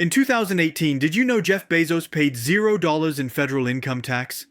In 2018, did you know Jeff Bezos paid $0 in federal income tax?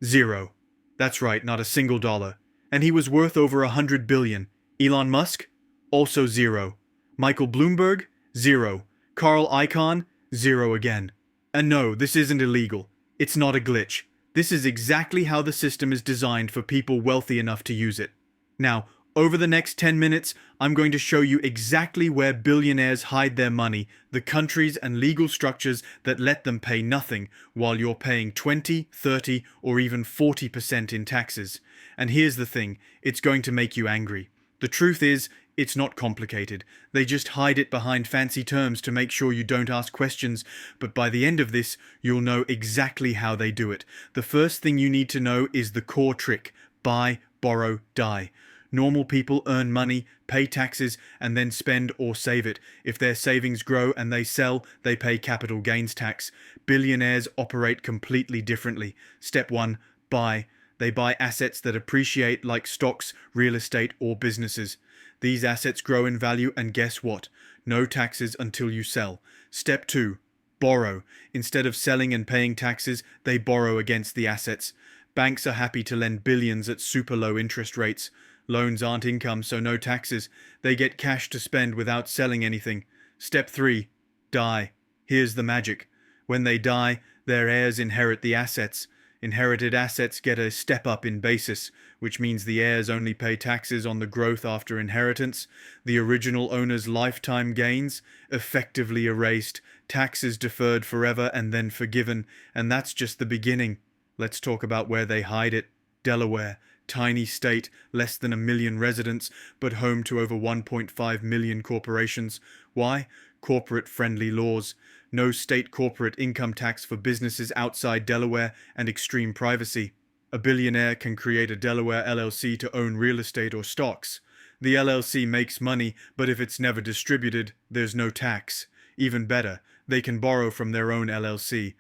Zero. That's right, not a single dollar. And he was worth over $100 billion. Elon Musk? Also zero. Michael Bloomberg? Zero. Carl Icahn? Zero again. And no, this isn't illegal. It's not a glitch. This is exactly how the system is designed for people wealthy enough to use it. Now, over the next 10 minutes, I'm going to show you exactly where billionaires hide their money, the countries and legal structures that let them pay nothing, while you're paying 20, 30, or even 40% in taxes. And here's the thing, it's going to make you angry. The truth is, it's not complicated. They just hide it behind fancy terms to make sure you don't ask questions, but by the end of this, you'll know exactly how they do it. The first thing you need to know is the core trick: buy, borrow, die. Normal people earn money, pay taxes, and then spend or save it. If their savings grow and they sell, they pay capital gains tax. Billionaires operate completely differently. Step 1, buy. They buy assets that appreciate, like stocks, real estate, or businesses. These assets grow in value, and guess what? No taxes until you sell. Step 2, borrow. Instead of selling and paying taxes, they borrow against the assets. Banks are happy to lend billions at super low interest rates. Loans aren't income, so no taxes. They get cash to spend without selling anything. Step 3, die. Here's the magic. When they die, their heirs inherit the assets. Inherited assets get a step up in basis, which means the heirs only pay taxes on the growth after inheritance. The original owner's lifetime gains, effectively erased, taxes deferred forever and then forgiven, and that's just the beginning. Let's talk about where they hide it. Delaware. Tiny state, less than 1 million residents, but home to over 1.5 million corporations. Why? Corporate-friendly laws. No state corporate income tax for businesses outside Delaware, and extreme privacy. A billionaire can create a Delaware LLC to own real estate or stocks. The LLC makes money, but if it's never distributed, there's no tax. Even better, they can borrow from their own LLC.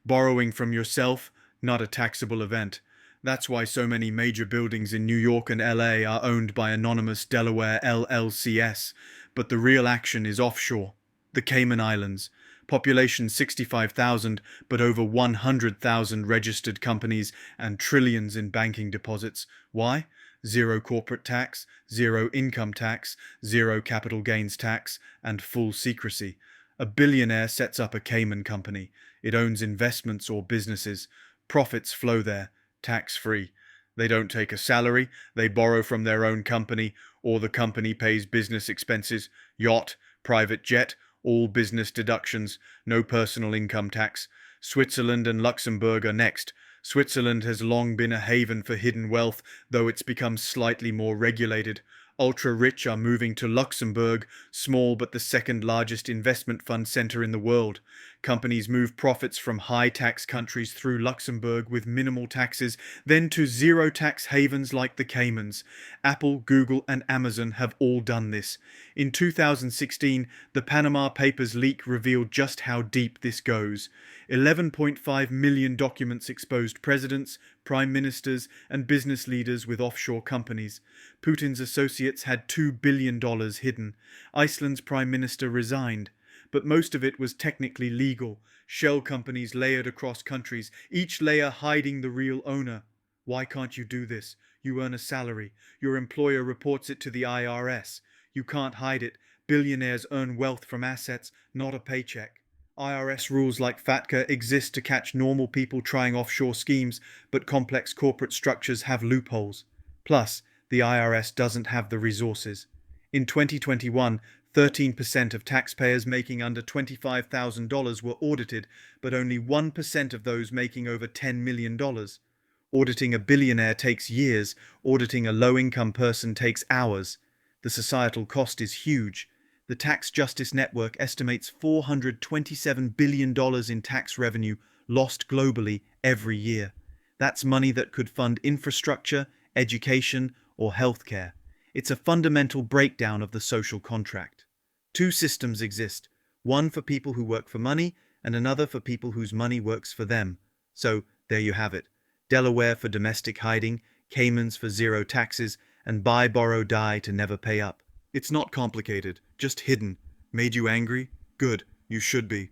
Borrowing from yourself, not a taxable event. That's why so many major buildings in New York and LA are owned by anonymous Delaware LLCs, but the real action is offshore. The Cayman Islands. Population 65,000, but over 100,000 registered companies and trillions in banking deposits. Why? Zero corporate tax, zero income tax, zero capital gains tax, and full secrecy. A billionaire sets up a Cayman company. It owns investments or businesses. Profits flow there. Tax-free. They don't take a salary, they borrow from their own company, or the company pays business expenses, yacht, private jet, all business deductions, no personal income tax. Switzerland and Luxembourg are next. Switzerland has long been a haven for hidden wealth, though it's become slightly more regulated. Ultra-rich are moving to Luxembourg, small but the second largest investment fund center in the world. Companies move profits from high-tax countries through Luxembourg with minimal taxes, then to zero-tax havens like the Caymans. Apple, Google, and Amazon have all done this. In 2016, the Panama Papers leak revealed just how deep this goes. 11.5 million documents exposed presidents, prime ministers, and business leaders with offshore companies. Putin's associates had $2 billion hidden. Iceland's prime minister resigned. But most of it was technically legal. Shell companies layered across countries, each layer hiding the real owner. Why can't you do this? You earn a salary. Your employer reports it to the IRS. You can't hide it. Billionaires earn wealth from assets, not a paycheck. IRS rules like FATCA exist to catch normal people trying offshore schemes, but complex corporate structures have loopholes. Plus, the IRS doesn't have the resources. In 2021, 13% of taxpayers making under $25,000 were audited, but only 1% of those making over $10 million. Auditing a billionaire takes years, auditing a low-income person takes hours. The societal cost is huge. The Tax Justice Network estimates $427 billion in tax revenue lost globally every year. That's money that could fund infrastructure, education, or healthcare. It's a fundamental breakdown of the social contract. Two systems exist, one for people who work for money and another for people whose money works for them. So, there you have it. Delaware for domestic hiding, Caymans for zero taxes, and buy, borrow, die to never pay up. It's not complicated, just hidden. Made you angry? Good, you should be.